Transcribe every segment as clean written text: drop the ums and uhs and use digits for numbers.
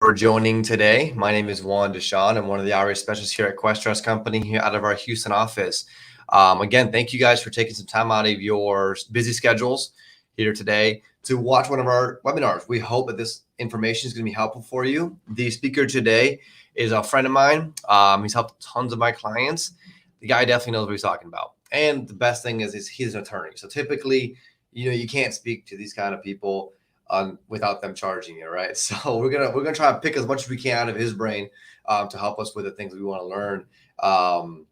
for joining today. My name is Juan Deshawn. I'm one of the IRA specialists here at Quest Trust Company here out of our Houston office. Again, thank you guys for taking some time out of your busy schedules here today to watch one of our webinars. We hope that this information is going to be helpful for you. The speaker today is a friend of mine. He's helped tons of my clients. The guy definitely knows what he's talking about. And the best thing is he's an attorney. So typically, you can't speak to these kind of people without them charging you, right? So we're gonna try to pick as much as we can out of his brain to help us with the things we want to learn.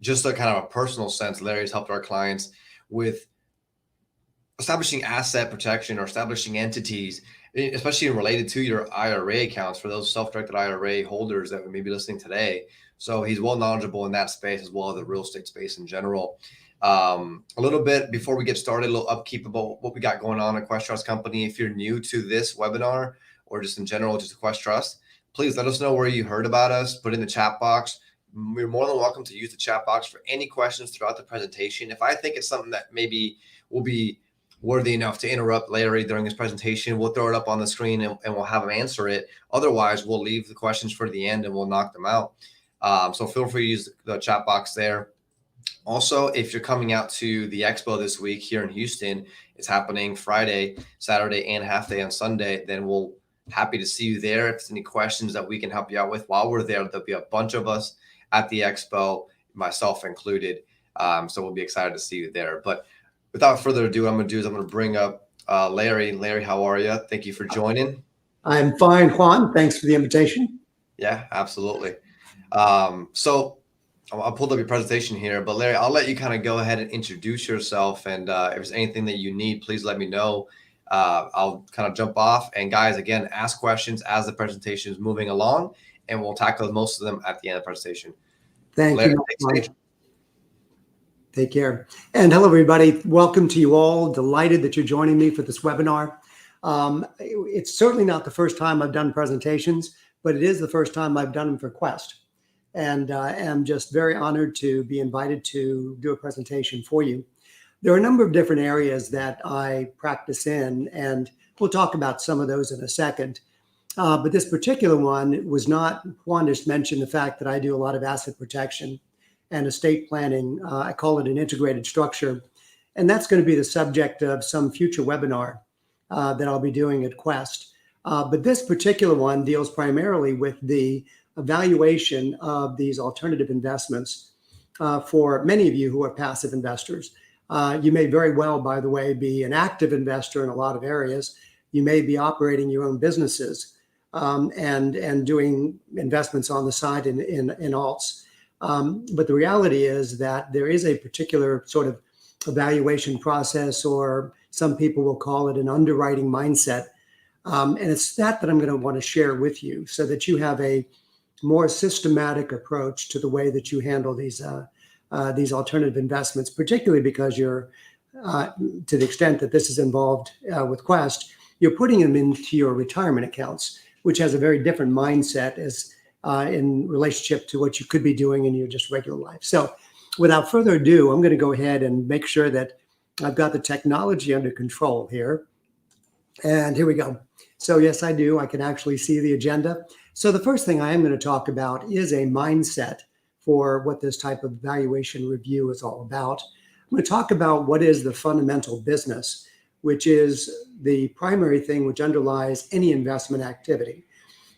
Just a kind of a personal sense, Larry's helped our clients with establishing asset protection or establishing entities, especially related to your IRA accounts for those self-directed IRA holders that may be listening today. So he's well knowledgeable in that space as well as the real estate space in general. A little bit before we get started, a little upkeep about what we got going on at Quest Trust Company. If you're new to this webinar or just in general, just Quest Trust, please let us know where you heard about us. Put in the chat box. You're more than welcome to use the chat box for any questions throughout the presentation. If I think it's something that maybe will be worthy enough to interrupt Larry during his presentation, we'll throw it up on the screen and we'll have him answer it. Otherwise, we'll leave the questions for the end and we'll knock them out. So feel free to use the chat box there. Also, if you're coming out to the expo this week here in Houston, it's happening Friday, Saturday, and half day on Sunday, then we'll happy to see you there. If there's any questions that we can help you out with while we're there, there'll be a bunch of us at the expo, myself included. So we'll be excited to see you there. But without further ado, what I'm going to bring up Larry. Larry, how are you? Thank you for joining. I'm fine, Juan. Thanks for the invitation. Yeah, absolutely. So I pulled up your presentation here, but Larry, I'll let you kind of go ahead and introduce yourself. And if there's anything that you need, please let me know. I'll kind of jump off. And guys, again, ask questions as the presentation is moving along, and we'll tackle most of them at the end of the presentation. Thank Larry, you. Take care. And hello, everybody. Welcome to you all. Delighted that you're joining me for this webinar. It's certainly not the first time I've done presentations, but it is the first time I've done them for Quest. And I'm just very honored to be invited to do a presentation for you. There are a number of different areas that I practice in, and we'll talk about some of those in a second. But this particular one was not, Juan just mentioned the fact that I do a lot of asset protection and estate planning. I call it an integrated structure. And that's going to be the subject of some future webinar that I'll be doing at Quest. But this particular one deals primarily with the evaluation of these alternative investments for many of you who are passive investors. You may very well, by the way, be an active investor in a lot of areas. You may be operating your own businesses and doing investments on the side in alts. But the reality is that there is a particular sort of evaluation process, or some people will call it an underwriting mindset. And it's that I'm going to want to share with you so that you have a more systematic approach to the way that you handle these alternative investments, particularly because you're, to the extent that this is involved with Quest, you're putting them into your retirement accounts, which has a very different mindset as in relationship to what you could be doing in your just regular life. So without further ado, I'm going to go ahead and make sure that I've got the technology under control here. And here we go. So yes, I do. I can actually see the agenda. So the first thing I am going to talk about is a mindset for what this type of valuation review is all about. I'm going to talk about what is the fundamental business, which is the primary thing which underlies any investment activity.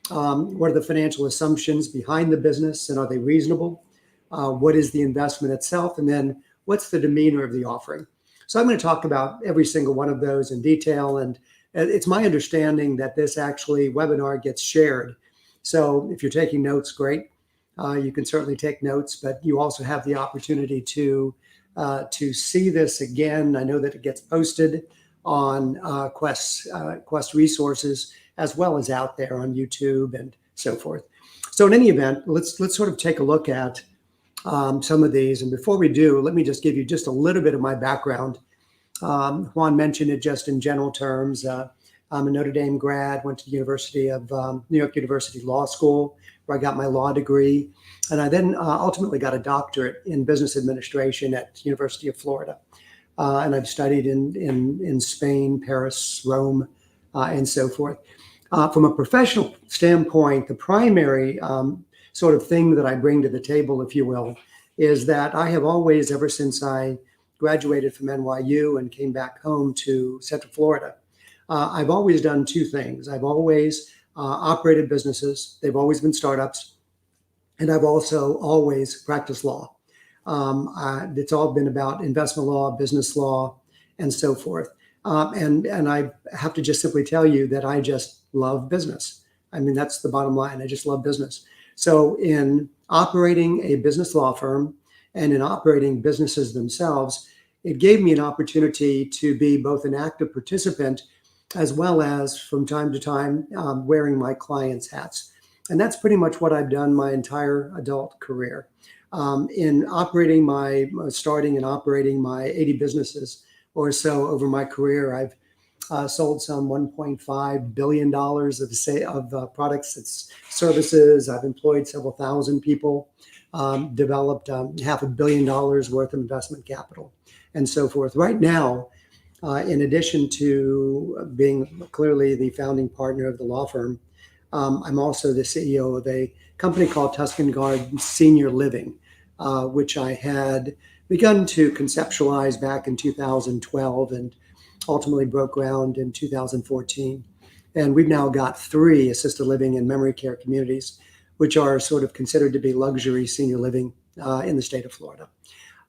What are the financial assumptions behind the business, and are they reasonable? What is the investment itself? And then what's the demeanor of the offering? So I'm going to talk about every single one of those in detail. And it's my understanding that this actually webinar gets shared. So if you're taking notes, great. You can certainly take notes, but you also have the opportunity to see this again. I know that it gets posted on Quest resources, as well as out there on YouTube and so forth. So in any event, let's sort of take a look at some of these. And before we do, let me just give you just a little bit of my background. Juan mentioned it just in general terms. I'm a Notre Dame grad, went to the University of New York University Law School, where I got my law degree. And I then ultimately got a doctorate in business administration at the University of Florida. And I've studied in Spain, Paris, Rome, and so forth. From a professional standpoint, the primary sort of thing that I bring to the table, if you will, is that I have always, ever since I graduated from NYU and came back home to Central Florida, I've always done two things. I've always operated businesses. They've always been startups. And I've also always practiced law. It's all been about investment law, business law, and so forth. And I have to just simply tell you that I just love business. I mean, that's the bottom line. I just love business. So in operating a business law firm and in operating businesses themselves, it gave me an opportunity to be both an active participant as well as, from time to time, wearing my clients' hats. And that's pretty much what I've done my entire adult career. In starting and operating my 80 businesses or so over my career, I've sold some $1.5 billion of products and services. I've employed several thousand people, developed $500 million worth of investment capital, and so forth. Right now, in addition to being clearly the founding partner of the law firm, I'm also the CEO of a company called Tuscan Garden Senior Living, which I had begun to conceptualize back in 2012 and ultimately broke ground in 2014. And we've now got 3 assisted living and memory care communities, which are sort of considered to be luxury senior living in the state of Florida.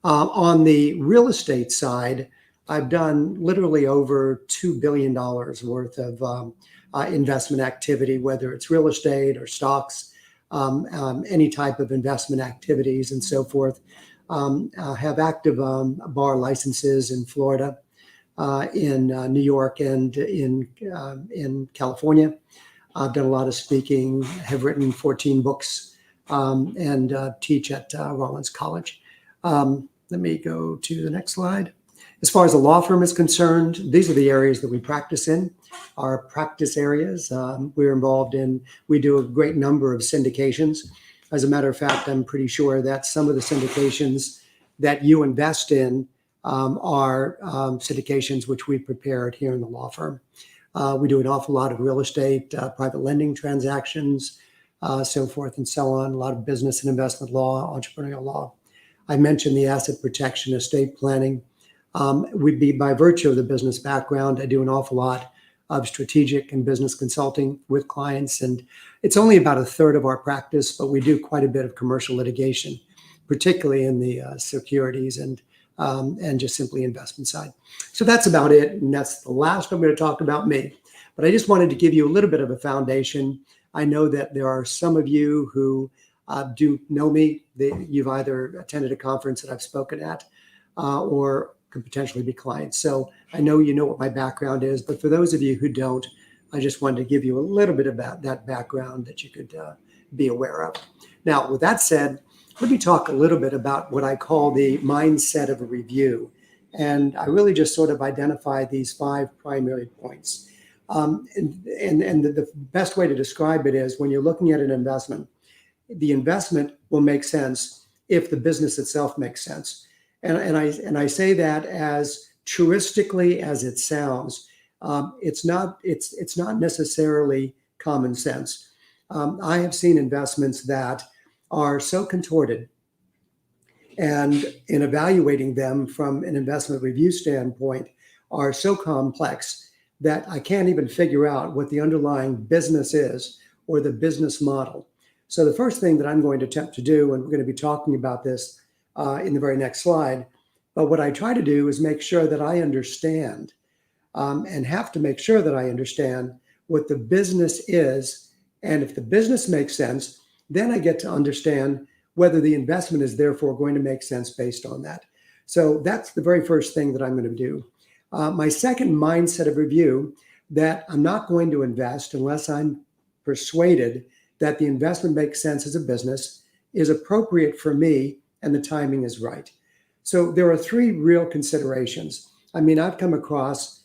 On the real estate side, I've done literally over $2 billion worth of investment activity, whether it's real estate or stocks, any type of investment activities and so forth. Have active bar licenses in Florida, in New York, and in California. I've done a lot of speaking, have written 14 books, and teach at Rollins College. Let me go to the next slide. As far as the law firm is concerned, these are the areas that we practice in, our practice areas. We do a great number of syndications. As a matter of fact, I'm pretty sure that some of the syndications that you invest in are syndications which we prepared here in the law firm. We do an awful lot of real estate, private lending transactions, so forth and so on, a lot of business and investment law, entrepreneurial law. I mentioned the asset protection, estate planning. By virtue of the business background, I do an awful lot of strategic and business consulting with clients. And it's only about a third of our practice, but we do quite a bit of commercial litigation, particularly in the securities and just simply investment side. So that's about it. And that's the last I'm going to talk about me. But I just wanted to give you a little bit of a foundation. I know that there are some of you who do know me. You've either attended a conference that I've spoken at or could potentially be clients. So I know you know what my background is, but for those of you who don't, I just wanted to give you a little bit about that background that you could be aware of. Now, with that said, let me talk a little bit about what I call the mindset of a review. And I really just sort of identify these 5 primary points. And the best way to describe it is when you're looking at an investment, the investment will make sense if the business itself makes sense. And I say that as truistically as it sounds. It's not necessarily common sense. I have seen investments that are so contorted, and in evaluating them from an investment review standpoint, are so complex that I can't even figure out what the underlying business is or the business model. So the first thing that I'm going to attempt to do, and we're going to be talking about this in the very next slide, but what I try to do is make sure that I understand and have to make sure that I understand what the business is. And if the business makes sense, then I get to understand whether the investment is therefore going to make sense based on that. So that's the very first thing that I'm going to do. My second mindset of review, that I'm not going to invest unless I'm persuaded that the investment makes sense as a business, is appropriate for me, and the timing is right. So there are 3 real considerations. I mean, I've come across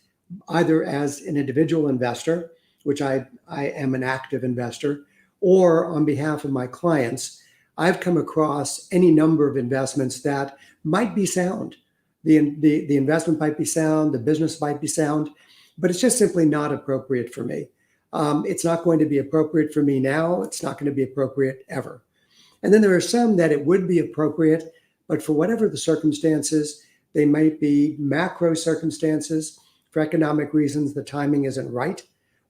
either as an individual investor, which I am an active investor, or on behalf of my clients, I've come across any number of investments that might be sound. The investment might be sound, the business might be sound, but it's just simply not appropriate for me. It's not going to be appropriate for me now. It's not going to be appropriate ever. And then there are some that it would be appropriate, but for whatever the circumstances, they might be macro circumstances. For economic reasons, the timing isn't right,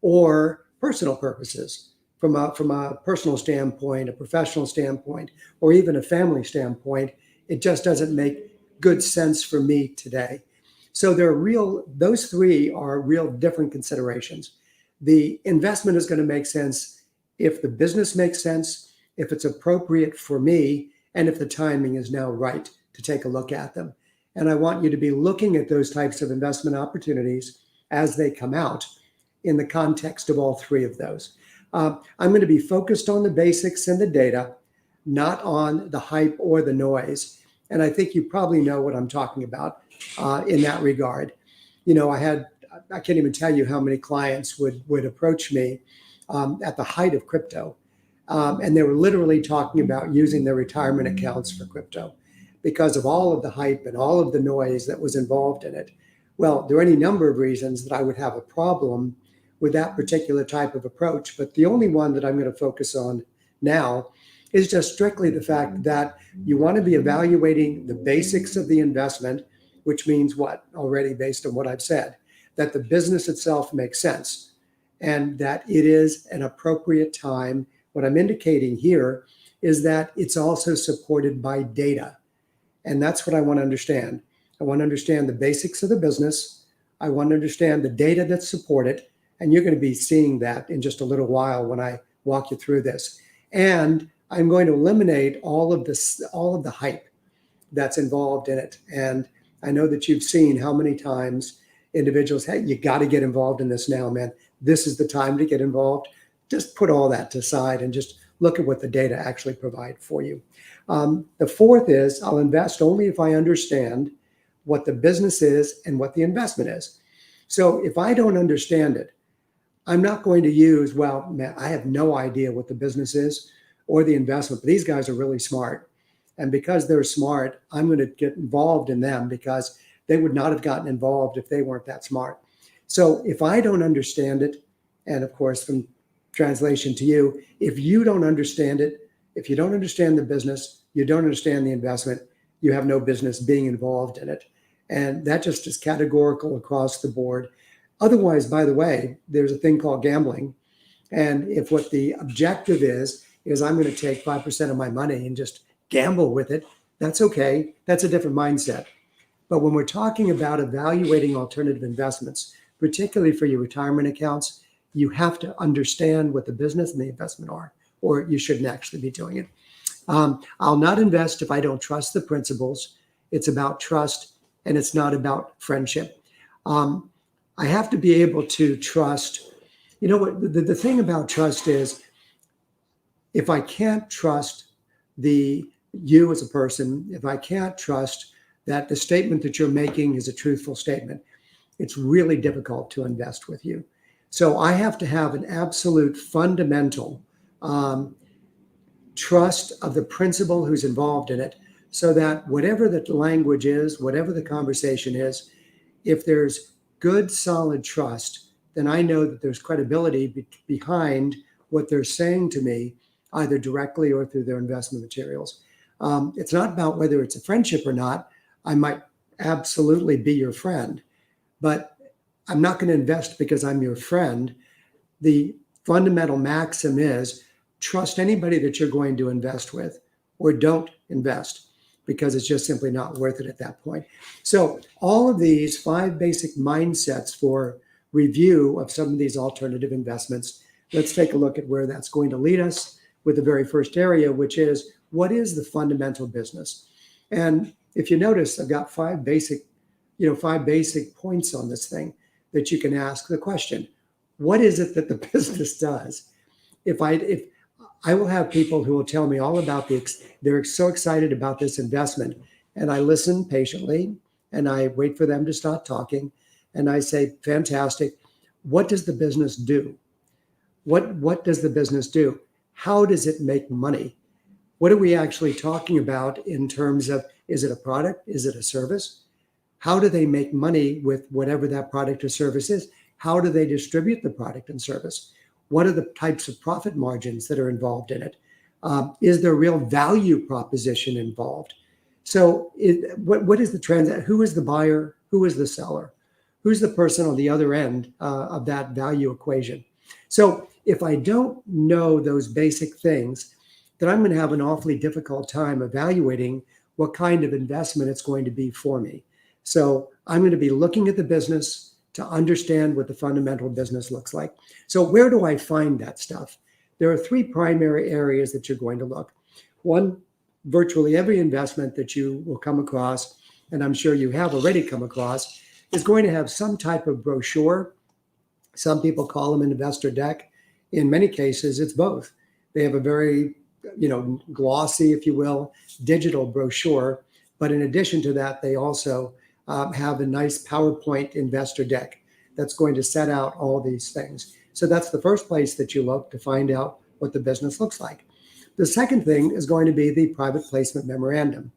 or personal purposes from a personal standpoint, a professional standpoint, or even a family standpoint. It just doesn't make good sense for me today. So those three are real different considerations. The investment is going to make sense if the business makes sense, if it's appropriate for me, and if the timing is now right to take a look at them. And I want you to be looking at those types of investment opportunities as they come out in the context of all three of those. I'm going to be focused on the basics and the data, not on the hype or the noise. And I think you probably know what I'm talking about in that regard. I can't even tell you how many clients would approach me at the height of crypto. And they were literally talking about using their retirement accounts for crypto because of all of the hype and all of the noise that was involved in it. Well, there are any number of reasons that I would have a problem with that particular type of approach. But the only one that I'm going to focus on now is just strictly the fact that you want to be evaluating the basics of the investment, which means what? Already based on what I've said, that the business itself makes sense and that it is an appropriate time. What I'm indicating here is that it's also supported by data. And that's what I want to understand. I want to understand the basics of the business. I want to understand the data that support it. And you're going to be seeing that in just a little while when I walk you through this. And I'm going to eliminate all of the hype that's involved in it. And I know that you've seen how many times individuals, hey, you got to get involved in this now, man. This is the time to get involved. Just put all that to side and just look at what the data actually provide for you. The fourth is I'll invest only if I understand what the business is and what the investment is. So if I don't understand it, I'm not going to use, well, man, I have no idea what the business is or the investment, but these guys are really smart. And because they're smart, I'm going to get involved in them because they would not have gotten involved if they weren't that smart. So if I don't understand it, and of course, from translation to you, if you don't understand it, if you don't understand the business, you don't understand the investment, you have no business being involved in it. And that just is categorical across the board. Otherwise, by the way, there's a thing called gambling. And if what the objective is I'm going to take 5% of my money and just gamble with it, that's okay. That's a different mindset. But when we're talking about evaluating alternative investments, particularly for your retirement accounts, you have to understand what the business and the investment are, or you shouldn't actually be doing it. I'll not invest if I don't trust the principles. It's about trust, and it's not about friendship. I have to be able to trust. You know what? The thing about trust is, if I can't trust you as a person, if I can't trust that the statement that you're making is a truthful statement, it's really difficult to invest with you. So I have to have an absolute fundamental trust of the principal who's involved in it, so that whatever the language is, whatever the conversation is, if there's good, solid trust, then I know that there's credibility behind what they're saying to me, either directly or through their investment materials. It's not about whether it's a friendship or not. I might absolutely be your friend, but I'm not going to invest because I'm your friend. The fundamental maxim is trust anybody that you're going to invest with, or don't invest, because it's just simply not worth it at that point. So all of these 5 basic mindsets for review of some of these alternative investments, let's take a look at where that's going to lead us with the very first area, which is, what is the fundamental business? And if you notice, I've got 5 basic points on this thing that you can ask the question: what is it that the business does? If I will have people who will tell me all about they're so excited about this investment, and I listen patiently and I wait for them to start talking, and I say, fantastic. What does the business do? What does the business do? How does it make money? What are we actually talking about in terms of, is it a product? Is it a service? How do they make money with whatever that product or service is? How do they distribute the product and service? What are the types of profit margins that are involved in it? Is there real value proposition involved? So what is the transaction? Who is the buyer? Who is the seller? Who's the person on the other end of that value equation? So if I don't know those basic things, then I'm going to have an awfully difficult time evaluating what kind of investment it's going to be for me. So I'm going to be looking at the business to understand what the fundamental business looks like. So where do I find that stuff? There are three primary areas that you're going to look. One, virtually every investment that you will come across, and I'm sure you have already come across, is going to have some type of brochure. Some people call them an investor deck. In many cases, it's both. They have a very, glossy, if you will, digital brochure. But in addition to that, they also have a nice PowerPoint investor deck that's going to set out all these things. So that's the first place that you look to find out what the business looks like. The second thing is going to be the private placement memorandum.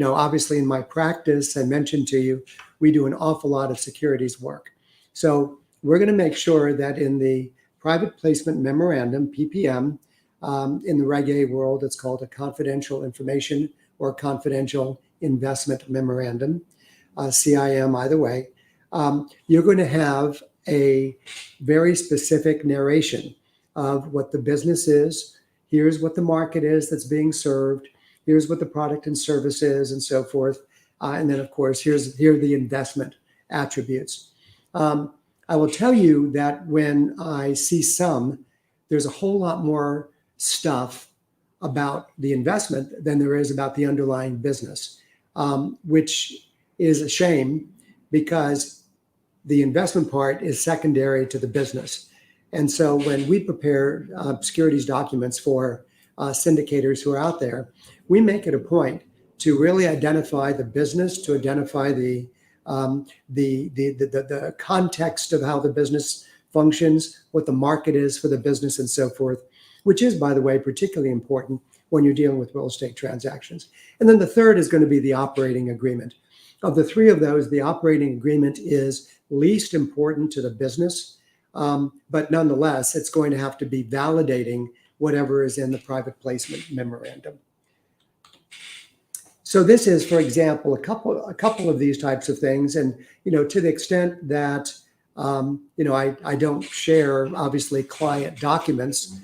Obviously in my practice, I mentioned to you, we do an awful lot of securities work. So we're going to make sure that in the private placement memorandum, PPM, in the Reg A world, it's called a confidential information or confidential investment memorandum, CIM either way. You're going to have a very specific narration of what the business is. Here's what the market is that's being served. Here's what the product and service is, and so forth. And then, of course, here are the investment attributes. I will tell you that when I see there's a whole lot more stuff about the investment than there is about the underlying business, which is a shame because the investment part is secondary to the business. And so when we prepare securities documents for syndicators who are out there, we make it a point to really identify the business, to identify the context of how the business functions, what the market is for the business, and so forth, which is, by the way, particularly important when you're dealing with real estate transactions. And then the third is going to be the operating agreement. Of the three of those, the operating agreement is least important to the business, but nonetheless, it's going to have to be validating whatever is in the private placement memorandum. So this is, for example, a couple of these types of things, and to the extent that I don't share obviously client documents,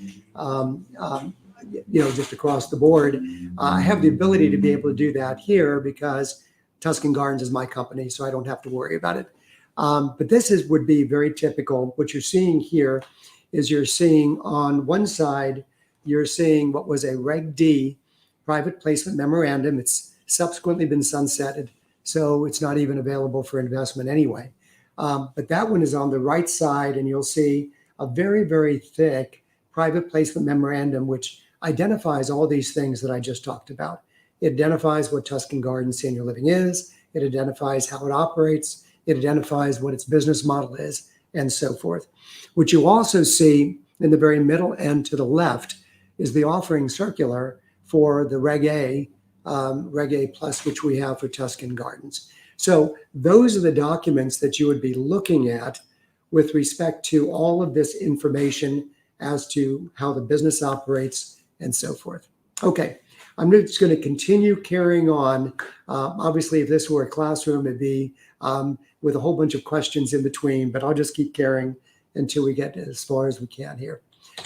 just across the board. I have the ability to be able to do that here because Tuscan Gardens is my company, so I don't have to worry about it. But this would be very typical. What you're seeing here is you're seeing on one side, you're seeing what was a Reg D private placement memorandum. It's subsequently been sunsetted, so it's not even available for investment anyway. But that one is on the right side, and you'll see a very, very thick private placement memorandum, which identifies all these things that I just talked about. It identifies what Tuscan Gardens Senior Living is. It identifies how it operates. It identifies what its business model is, and so forth. What you also see in the very middle and to the left is the offering circular for the Reg A Plus, which we have for Tuscan Gardens. So those are the documents that you would be looking at with respect to all of this information as to how the business operates and so forth. Okay, I'm just going to continue carrying on. Obviously, if this were a classroom, it'd be with a whole bunch of questions in between, but I'll just keep carrying until we get as far as we can here.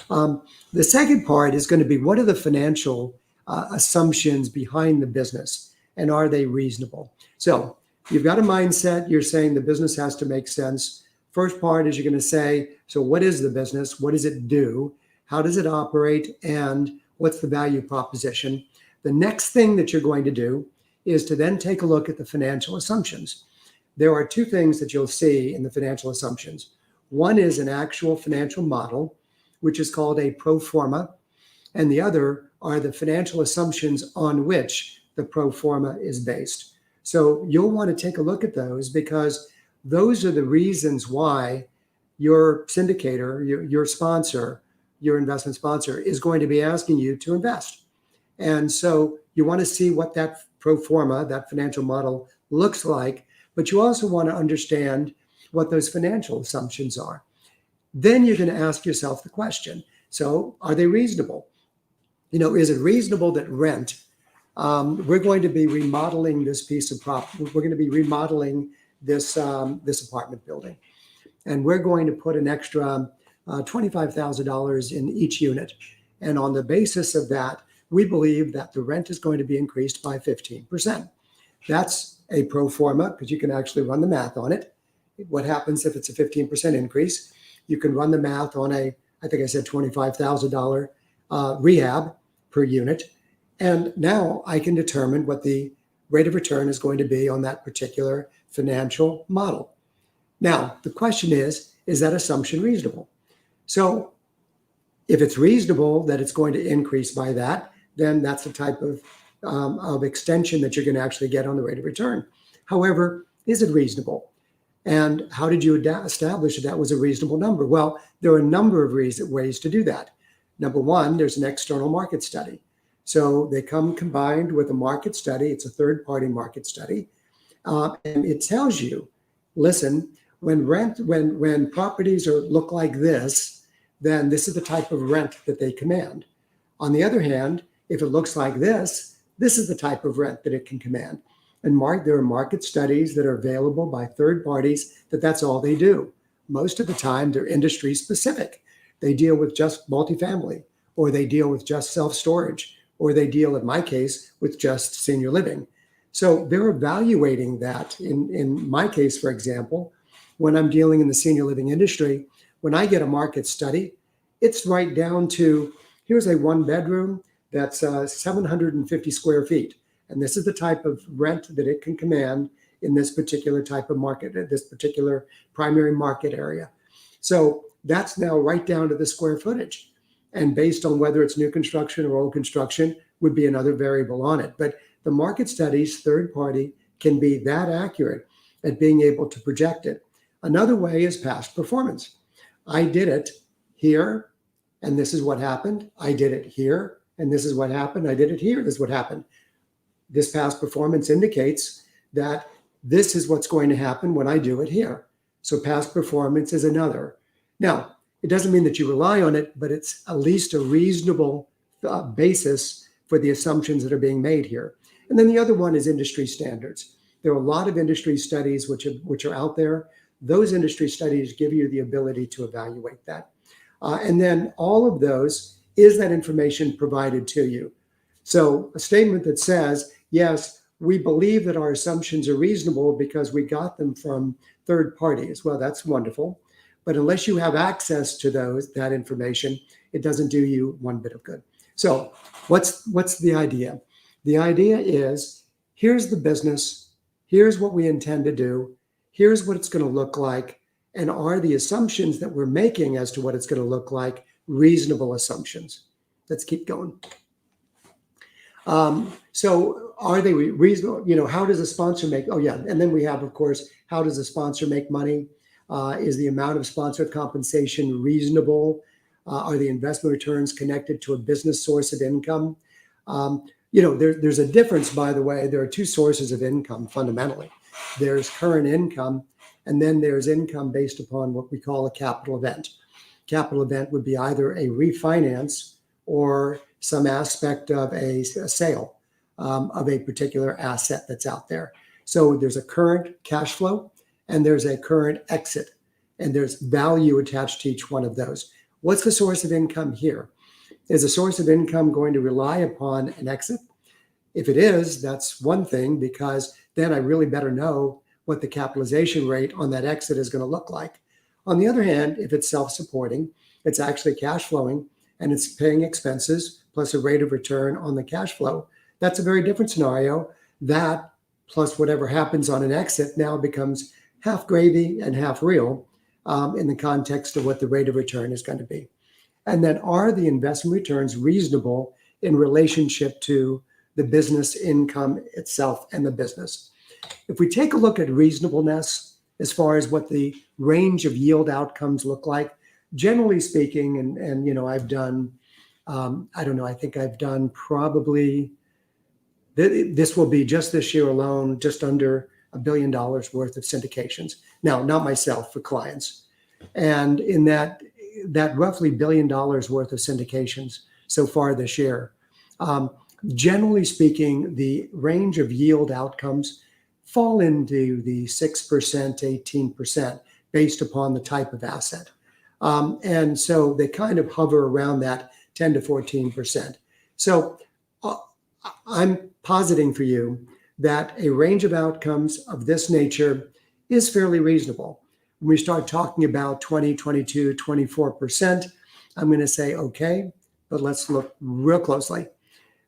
The second part is going to be, what are the financial assumptions behind the business, and are they reasonable? So you've got a mindset. You're saying the business has to make sense. First part is you're going to say, so what is the business? What does it do? How does it operate? And what's the value proposition? The next thing that you're going to do is to then take a look at the financial assumptions. There are two things that you'll see in the financial assumptions. One is an actual financial model, which is called a pro forma, and the other are the financial assumptions on which the pro forma is based. So you'll want to take a look at those, because those are the reasons why your syndicator, your sponsor, your investment sponsor is going to be asking you to invest. And so you want to see what that pro forma, that financial model looks like, but you also want to understand what those financial assumptions are. Then you're going to ask yourself the question, so are they reasonable? Is it reasonable that rent, we're going to be remodeling this piece of property. We're going to be remodeling this apartment building, and we're going to put an extra $25,000 in each unit. And on the basis of that, we believe that the rent is going to be increased by 15%. That's a pro forma, because you can actually run the math on it. What happens if it's a 15% increase? You can run the math on I think I said $25,000 rehab per unit. And now I can determine what the rate of return is going to be on that particular financial model. Now, the question is that assumption reasonable? So if it's reasonable that it's going to increase by that, then that's the type of extension that you're going to actually get on the rate of return. However, is it reasonable? And how did you establish that was a reasonable number? Well, there are a number of ways to do that. Number one, there's an external market study. So they come combined with a market study. It's a third-party market study. And it tells you, listen, when properties look like this, then this is the type of rent that they command. On the other hand, if it looks like this is the type of rent that it can command. And there are market studies that are available by third parties that's all they do. Most of the time, they're industry specific. They deal with just multifamily, or they deal with just self-storage, or they deal, in my case, with just senior living. So they're evaluating that. In my case, for example, when I'm dealing in the senior living industry, when I get a market study, it's right down to, here's a one bedroom that's 750 square feet. And this is the type of rent that it can command in this particular type of market, this particular primary market area. So that's now right down to the square footage. And based on whether it's new construction or old construction would be another variable on it. But the market studies, third party, can be that accurate at being able to project it. Another way is past performance. I did it here, and this is what happened. I did it here, and this is what happened. I did it here, this is what happened. This past performance indicates that this is what's going to happen when I do it here. So past performance is another. Now, it doesn't mean that you rely on it, but it's at least a reasonable basis for the assumptions that are being made here. And then the other one is industry standards. There are a lot of industry studies which are out there. Those industry studies give you the ability to evaluate that. And then all of those, is that information provided to you? So a statement that says, yes, we believe that our assumptions are reasonable because we got them from third parties. Well, that's wonderful. But unless you have access to that information, it doesn't do you one bit of good. So what's the idea? The idea is, here's the business, here's what we intend to do, here's what it's going to look like, and are the assumptions that we're making as to what it's going to look like reasonable assumptions? Let's keep going. So are they reasonable? How does a sponsor make? Oh yeah. And then we have, of course, how does a sponsor make money? Is the amount of sponsor compensation reasonable? Are the investment returns connected to a business source of income? There's a difference, by the way. There are two sources of income fundamentally. There's current income, and then there's income based upon what we call a capital event. Capital event would be either a refinance or some aspect of a sale of a particular asset that's out there. So there's a current cash flow and there's a current exit, and there's value attached to each one of those. What's the source of income here? Is a source of income going to rely upon an exit? If it is, that's one thing, because then I really better know what the capitalization rate on that exit is going to look like. On the other hand, if it's self-supporting, it's actually cash flowing, and it's paying expenses plus a rate of return on the cash flow, that's a very different scenario. That plus whatever happens on an exit now becomes half gravy and half real in the context of what the rate of return is going to be. And then, are the investment returns reasonable in relationship to the business income itself and the business? If we take a look at reasonableness as far as what the range of yield outcomes look like, generally speaking, and I've done, I think I've done probably, this will be just this year alone, just under $1 billion worth of syndications. Now, not myself, for clients. And in that roughly $1 billion worth of syndications so far this year, generally speaking, the range of yield outcomes fall into the 6% to 18% based upon the type of asset. And so they kind of hover around that 10 to 14%. So I'm positing for you that a range of outcomes of this nature is fairly reasonable. When we start talking about 20, 22, 24%, I'm going to say, okay, but let's look real closely,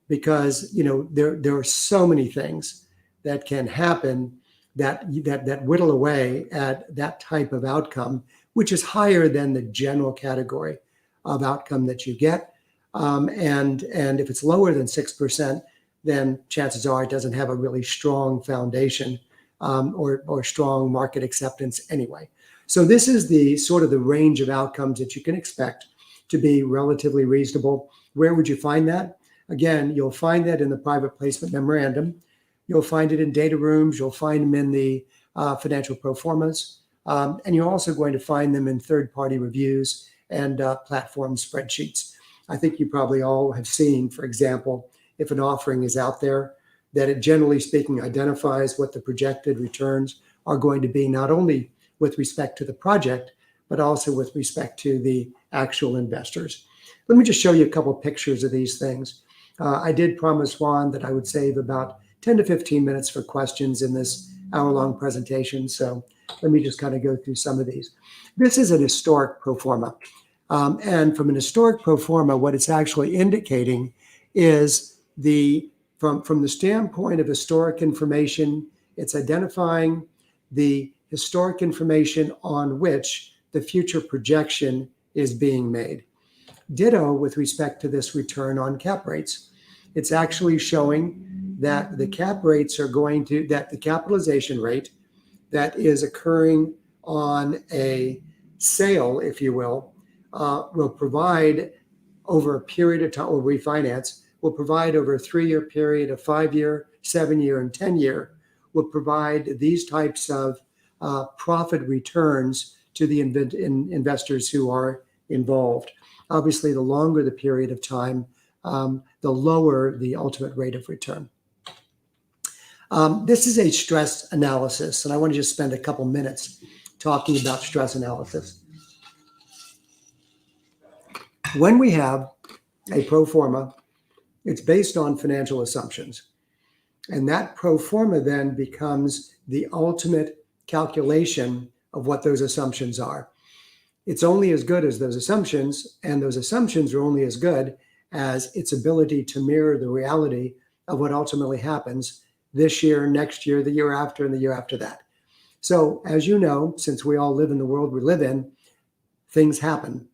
because there are so many things that can happen that whittle away at that type of outcome, which is higher than the general category of outcome that you get. And if it's lower than 6%, then chances are it doesn't have a really strong foundation or strong market acceptance anyway. So this is the sort of the range of outcomes that you can expect to be relatively reasonable. Where would you find that? Again, you'll find that in the private placement memorandum. You'll find it in data rooms. You'll find them in the financial pro formas. And you're also going to find them in third-party reviews and platform spreadsheets. I think you probably all have seen, for example, if an offering is out there, that it generally speaking identifies what the projected returns are going to be, not only with respect to the project, but also with respect to the actual investors. Let me just show you a couple of pictures of these things. I did promise Juan that I would save about 10 to 15 minutes for questions in this hour-long presentation. So let me just kind of go through some of these. This is an historic pro forma. And from an historic pro forma, what it's actually indicating is from the standpoint of historic information, it's identifying the historic information on which the future projection is being made. Ditto with respect to this return on cap rates. It's actually showing that the cap rates are that the capitalization rate that is occurring on a sale, if you will provide over a period of time, or refinance, will provide over a 3-year period, a 5-year, 7-year, and 10-year, will provide these types of profit returns to the investors who are involved. Obviously, the longer the period of time, the lower the ultimate rate of return. This is a stress analysis, and I want to just spend a couple minutes talking about stress analysis. When we have a pro forma, it's based on financial assumptions. And that pro forma then becomes the ultimate calculation of what those assumptions are. It's only as good as those assumptions, and those assumptions are only as good as its ability to mirror the reality of what ultimately happens this year, next year, the year after, and the year after that. So as you know, since we all live in the world we live in, things happen.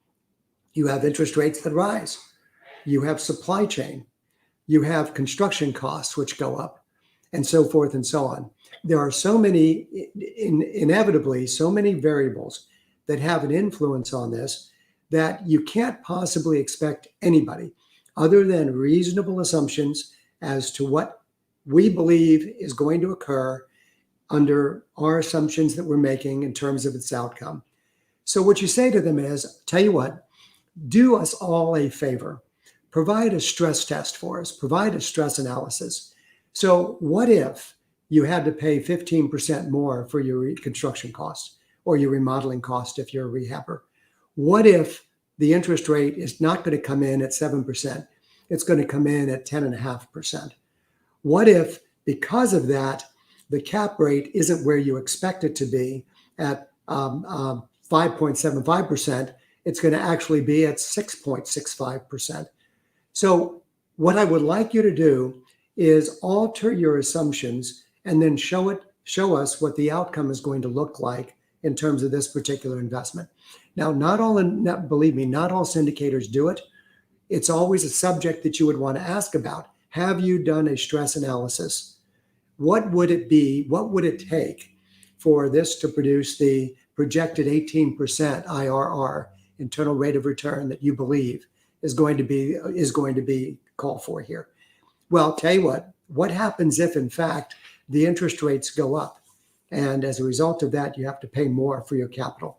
You have interest rates that rise. You have supply chain. You have construction costs which go up, and so forth and so on. There are so many, inevitably, so many variables that have an influence on this that you can't possibly expect anybody, other than reasonable assumptions as to what we believe is going to occur under our assumptions that we're making in terms of its outcome. So what you say to them is, tell you what, do us all a favor. Provide a stress test for us. Provide a stress analysis. So what if you had to pay 15% more for your construction costs or your remodeling cost if you're a rehabber? What if the interest rate is not going to come in at 7%? It's going to come in at 10.5%. What if, because of that, the cap rate isn't where you expect it to be at 5.75%? It's going to actually be at 6.65%. So what I would like you to do is alter your assumptions and then show us what the outcome is going to look like in terms of this particular investment. Now, believe me, not all syndicators do it. It's always a subject that you would want to ask about. Have you done a stress analysis? What would it be? What would it take for this to produce the projected 18% IRR, internal rate of return, that you believe is going to be called for here? Well, tell you what happens if, in fact, the interest rates go up, and as a result of that, you have to pay more for your capital?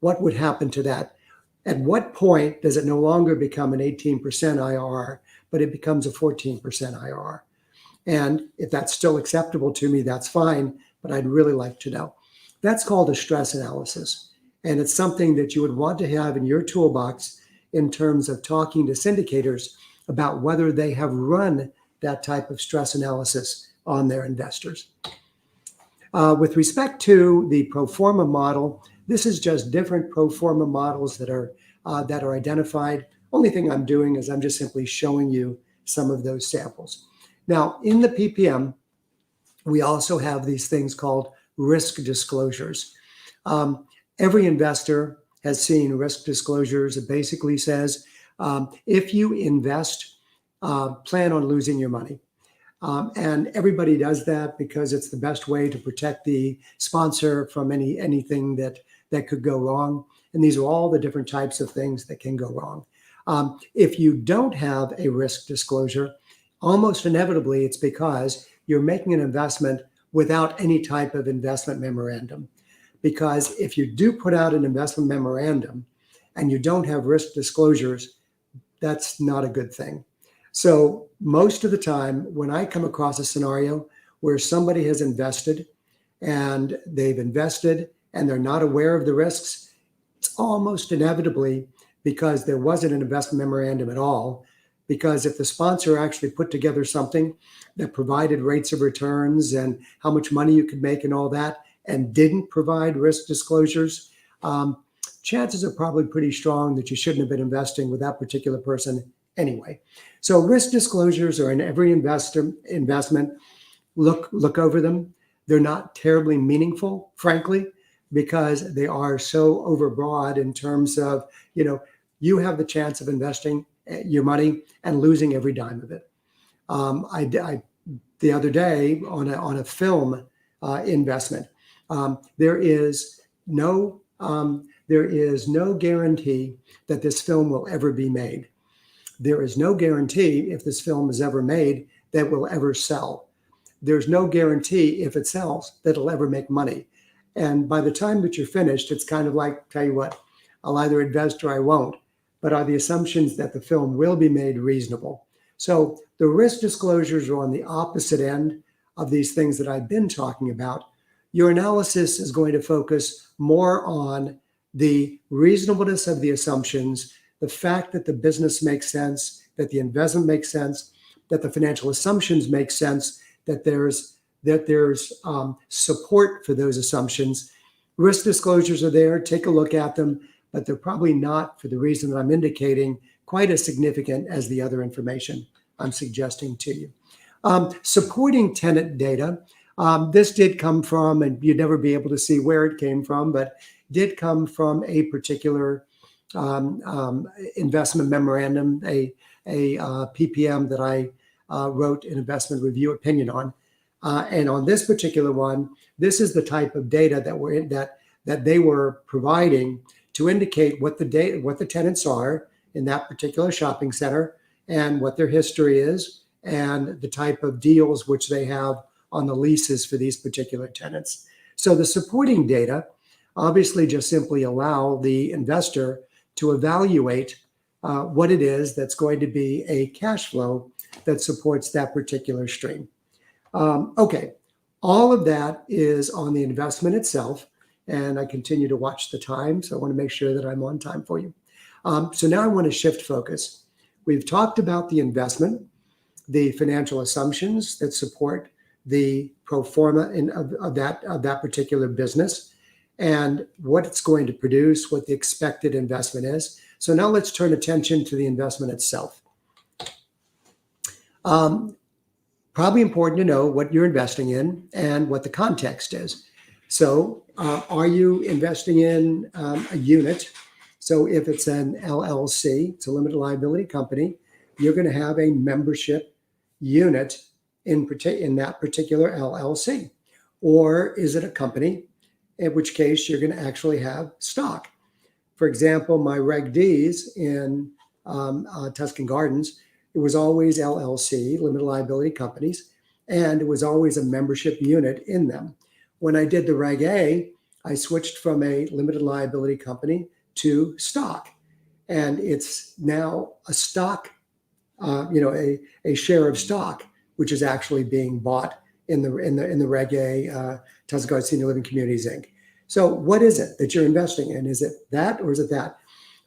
what would happen to that? At what point does it no longer become an 18% IRR, but it becomes a 14% IRR? And if that's still acceptable to me, that's fine, but I'd really like to know. That's called a stress analysis. And it's something that you would want to have in your toolbox in terms of talking to syndicators about whether they have run that type of stress analysis on their investors. With respect to the pro forma model, this is just different pro forma models that are identified. Only thing I'm doing is I'm just simply showing you some of those samples. Now, in the PPM, we also have these things called risk disclosures. Every investor has seen risk disclosures. It basically says, if you invest, plan on losing your money. And everybody does that because it's the best way to protect the sponsor from anything that could go wrong. And these are all the different types of things that can go wrong. If you don't have a risk disclosure, almost inevitably it's because you're making an investment without any type of investment memorandum. Because if you do put out an investment memorandum and you don't have risk disclosures, that's not a good thing. So most of the time, when I come across a scenario where somebody has invested and they're not aware of the risks, it's almost inevitably because there wasn't an investment memorandum at all. Because if the sponsor actually put together something that provided rates of returns and how much money you could make and all that, and didn't provide risk disclosures, chances are probably pretty strong that you shouldn't have been investing with that particular person anyway. So risk disclosures are in every investment. Look over them. They're not terribly meaningful, frankly, because they are so overbroad in terms of, you have the chance of investing your money and losing every dime of it. The other day on a film investment, there is no guarantee that this film will ever be made. There is no guarantee if this film is ever made that will ever sell. There's no guarantee if it sells that it'll ever make money. And by the time that you're finished, it's kind of like, tell you what, I'll either invest or I won't. But are the assumptions that the film will be made reasonable? So the risk disclosures are on the opposite end of these things that I've been talking about. Your analysis is going to focus more on the reasonableness of the assumptions, the fact that the business makes sense, that the investment makes sense, that the financial assumptions make sense, that there's support for those assumptions. Risk disclosures are there. Take a look at them, but they're probably not, for the reason that I'm indicating, quite as significant as the other information I'm suggesting to you. Supporting tenant data. This did come from, and you'd never be able to see where it came from, but did come from a particular investment memorandum, a PPM that I wrote an investment review opinion on. And on this particular one, this is the type of data that they were providing to indicate what the tenants are in that particular shopping center and what their history is and the type of deals which they have on the leases for these particular tenants. So the supporting data obviously just simply allow the investor to evaluate what it is that's going to be a cash flow that supports that particular stream. Okay, all of that is on the investment itself, and I continue to watch the time, so I want to make sure that I'm on time for you. So now I want to shift focus. We've talked about the investment, the financial assumptions that support the pro forma of that particular business, and what it's going to produce, what the expected investment is. So now let's turn attention to the investment itself. Probably important to know what you're investing in and what the context is. So are you investing in a unit? So if it's an LLC, it's a limited liability company, you're going to have a membership unit in that particular LLC. Or is it a company, in which case you're going to actually have stock? For example, my Reg Ds in Tuscan Gardens, it was always LLC, limited liability companies, and it was always a membership unit in them. When I did the Reg A, I switched from a limited liability company to stock. And it's now a stock, a share of stock, which is actually being bought in the Reg A, Tuscan Gardens Senior Living Communities, Inc. So what is it that you're investing in? Is it that or is it that?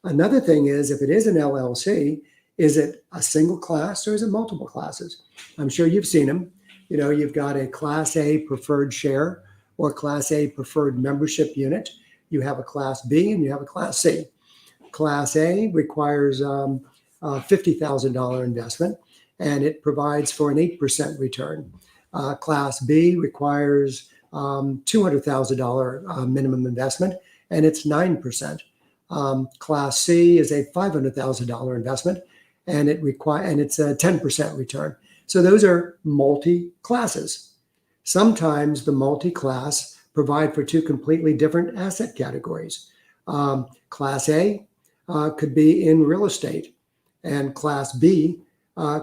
Another thing is, if it is an LLC, is it a single class or is it multiple classes? I'm sure you've seen them. You've got a Class A preferred share or Class A preferred membership unit. You have a Class B and you have a Class C. Class A requires a $50,000 investment, and it provides for an 8% return. Class B requires $200,000 minimum investment, and it's 9%. Class C is a $500,000 investment, and it's a 10% return. So those are multi-classes. Sometimes the multi-class provide for two completely different asset categories. Class A could be in real estate, and Class B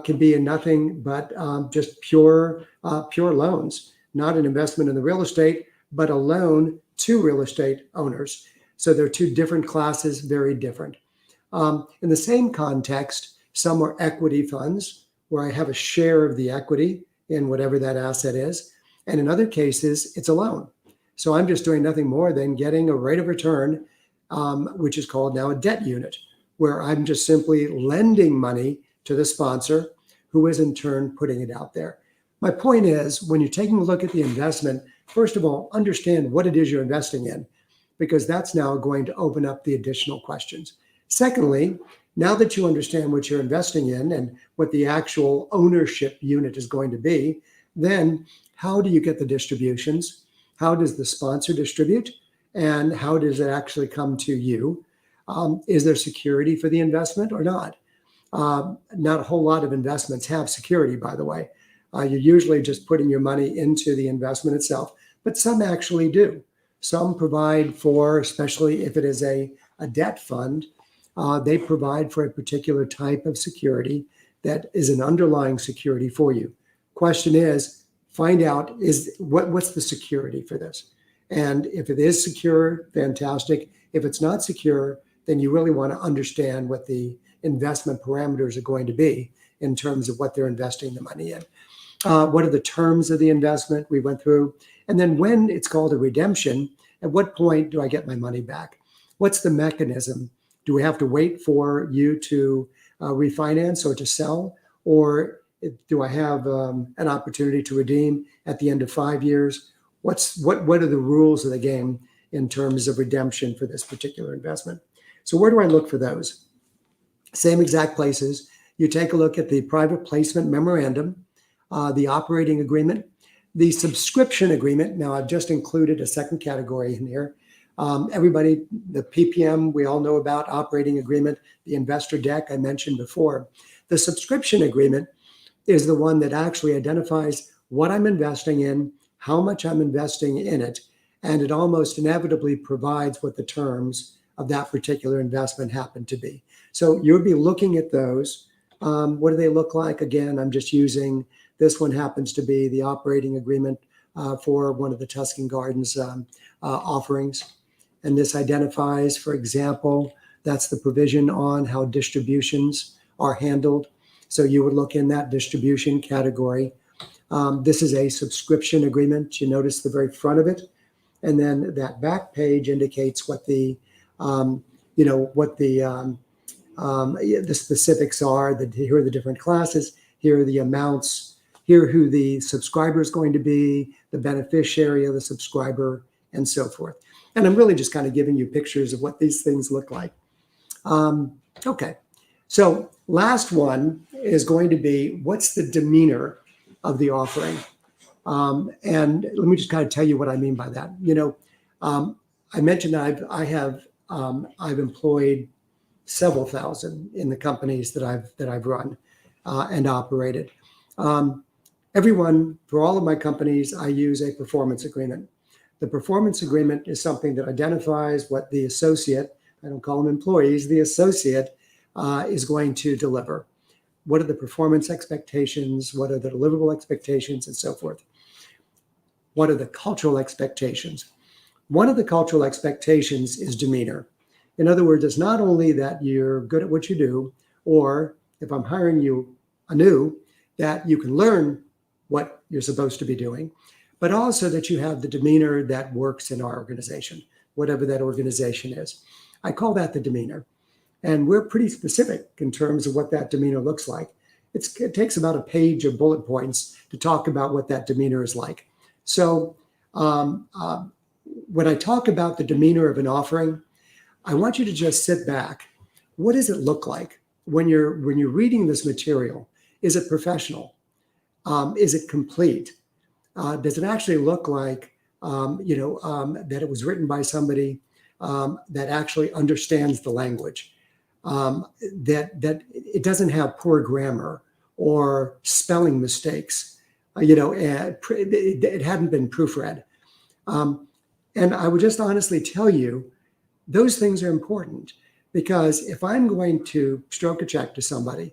can be in nothing but just pure loans, not an investment in the real estate, but a loan to real estate owners. So they're two different classes, very different. In the same context, some are equity funds where I have a share of the equity in whatever that asset is. And in other cases, it's a loan. So I'm just doing nothing more than getting a rate of return, which is called now a debt unit, where I'm just simply lending money to the sponsor, who is in turn putting it out there. My point is, when you're taking a look at the investment, first of all, understand what it is you're investing in, because that's now going to open up the additional questions. Secondly, now that you understand what you're investing in and what the actual ownership unit is going to be, then how do you get the distributions? How does the sponsor distribute? And how does it actually come to you? Is there security for the investment or not? Not a whole lot of investments have security, by the way. You're usually just putting your money into the investment itself, but some actually do. Some provide for, especially if it is a debt fund, they provide for a particular type of security that is an underlying security for you. Question is, find out what's the security for this. And if it is secure, fantastic. If it's not secure, then you really want to understand what the investment parameters are going to be in terms of what they're investing the money in. What are the terms of the investment we went through? And then when it's called a redemption, at what point do I get my money back? What's the mechanism? Do we have to wait for you to refinance or to sell? Or do I have an opportunity to redeem at the end of 5 years? What are the rules of the game in terms of redemption for this particular investment? So where do I look for those? Same exact places. You take a look at the private placement memorandum, the operating agreement, the subscription agreement. Now I've just included a second category in here. Everybody, the PPM, we all know about operating agreement, the investor deck I mentioned before. The subscription agreement is the one that actually identifies what I'm investing in, how much I'm investing in it, and it almost inevitably provides what the terms of that particular investment happen to be. So you'll be looking at those. What do they look like? Again, I'm just using, this one happens to be the operating agreement for one of the Tuscan Gardens offerings. And this identifies, for example, that's the provision on how distributions are handled. So you would look in that distribution category. This is a subscription agreement. You notice the very front of it. And then that back page indicates what the specifics are. Here are the different classes. Here are the amounts. Here are who the subscriber is going to be, the beneficiary of the subscriber, and so forth. And I'm really just kind of giving you pictures of what these things look like. Okay. So last one is going to be, what's the demeanor of the offering? And let me just kind of tell you what I mean by that. I mentioned that I've employed several thousand in the companies that I've run and operated. For all of my companies, I use a performance agreement. The performance agreement is something that identifies what the associate, I don't call them employees, the associate is going to deliver. What are the performance expectations? What are the deliverable expectations, and so forth? What are the cultural expectations? One of the cultural expectations is demeanor. In other words, it's not only that you're good at what you do, or if I'm hiring you anew, that you can learn what you're supposed to be doing, but also that you have the demeanor that works in our organization, whatever that organization is. I call that the demeanor. And we're pretty specific in terms of what that demeanor looks like. It takes about a page of bullet points to talk about what that demeanor is like. So when I talk about the demeanor of an offering, I want you to just sit back. What does it look like when you're reading this material? Is it professional? Is it complete? Does it actually look like that it was written by somebody that actually understands the language? That it doesn't have poor grammar or spelling mistakes. It hadn't been proofread. And I would just honestly tell you, those things are important, because if I'm going to stroke a check to somebody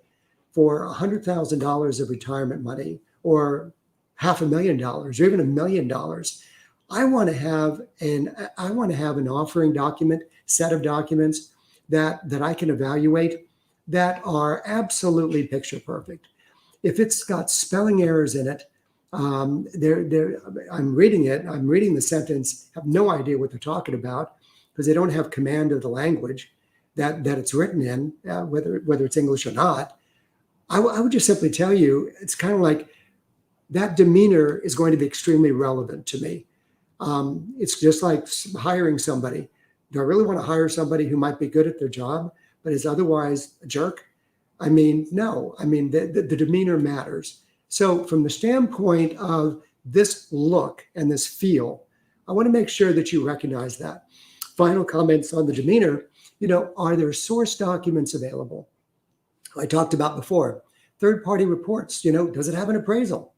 for $100,000 of retirement money, or $500,000, or even $1 million, I want to have an offering document, set of documents that I can evaluate that are absolutely picture perfect. If it's got spelling errors in it, I'm reading the sentence, have no idea what they're talking about, because they don't have command of the language that it's written in, whether it's English or not. I would just simply tell you, it's kind of like that demeanor is going to be extremely relevant to me. It's just like hiring somebody. Do I really want to hire somebody who might be good at their job, but is otherwise a jerk? I mean, no. I mean, the demeanor matters. So from the standpoint of this look and this feel, I want to make sure that you recognize that. Final comments on the demeanor, are there source documents available? I talked about before, third-party reports, does it have an appraisal?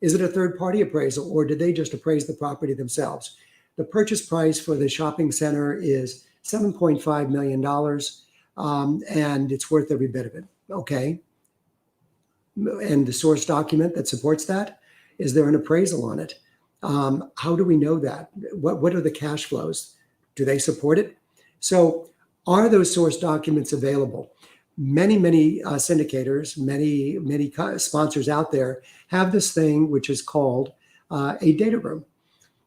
Is it a third-party appraisal, or did they just appraise the property themselves? The purchase price for the shopping center is $7.5 million, and it's worth every bit of it. Okay. And the source document that supports that, is there an appraisal on it? How do we know that? What are the cash flows? Do they support it? So are those source documents available? Many syndicators, many sponsors out there have this thing which is called a data room.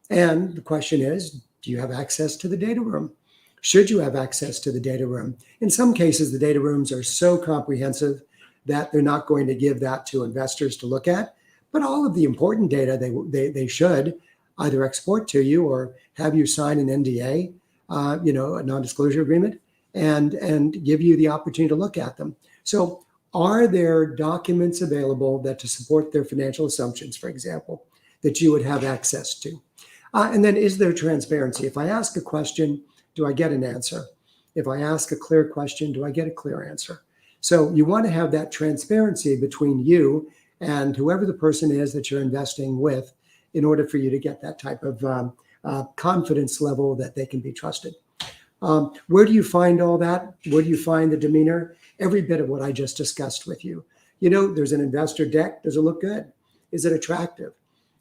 And the question is, do you have access to the data room? Should you have access to the data room? In some cases, the data rooms are so comprehensive that they're not going to give that to investors to look at. But all of the important data they should either export to you or have you sign an NDA, a non-disclosure agreement, and give you the opportunity to look at them. So are there documents available that to support their financial assumptions, for example, that you would have access to? And then is there transparency? If I ask a question, do I get an answer? If I ask a clear question, do I get a clear answer? So you want to have that transparency between you and whoever the person is that you're investing with, in order for you to get that type of confidence level that they can be trusted. Where do you find all that? Where do you find the demeanor? Every bit of what I just discussed with you. There's an investor deck. Does it look good? Is it attractive?